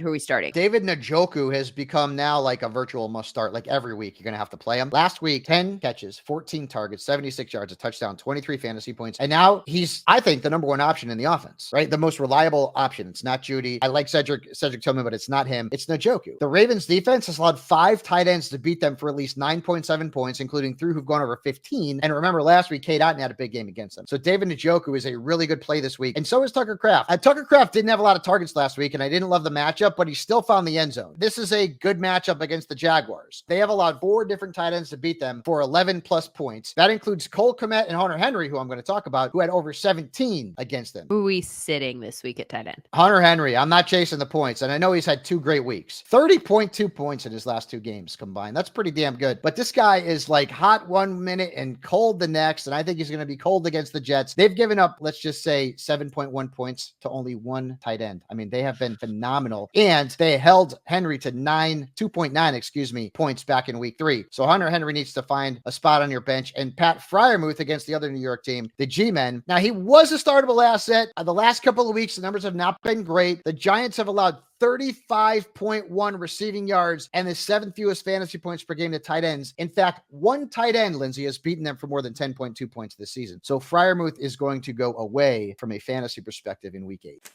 Who are we starting? David Njoku has become now like a virtual must start. Like every week, you're going to have to play him. Last week, 10 catches, 14 targets, 76 yards, a touchdown, 23 fantasy points. And now he's, I think, the number one option in the offense, right? The most reliable option. It's not Judy. I like Cedric Tillman, but it's not him. It's Njoku. The Ravens defense has allowed 5 tight ends to beat them for at least 9.7 points, including 3 who've gone over 15. And remember, last week, Cade Otton had a big game against them. So David Njoku is a really good play this week. And so is Tucker Kraft. Tucker Kraft didn't have a lot of targets last week, and I didn't love the matchup, but he still found the end zone. This is a good matchup against the Jaguars. They have allowed 4 different tight ends to beat them for 11 plus points. That includes Cole Kmet and Hunter Henry, who I'm going to talk about, who had over 17 against them. Who are we sitting this week at tight end? Hunter Henry. I'm not chasing the points, and I know he's had 2 great weeks. 30.2 points in his last 2 games combined. That's pretty damn good. But this guy is like hot one minute and cold the next, and I think he's going to be cold against the Jets. They've given up, let's just say, 7.1 points to only 1 tight end. I mean, they have been phenomenal, and they held Henry to 2.9 points back in week 3. So Hunter Henry needs to find a spot on your bench. And Pat Freiermuth against the other New York team, the G-Men. Now, he was a startable asset. The last couple of weeks, the numbers have not been great. The Giants have allowed 35.1 receiving yards and the 7th fewest fantasy points per game to tight ends. In fact, 1 tight end, Lindsay, has beaten them for more than 10.2 points this season. So Freiermuth is going to go away from a fantasy perspective in week 8.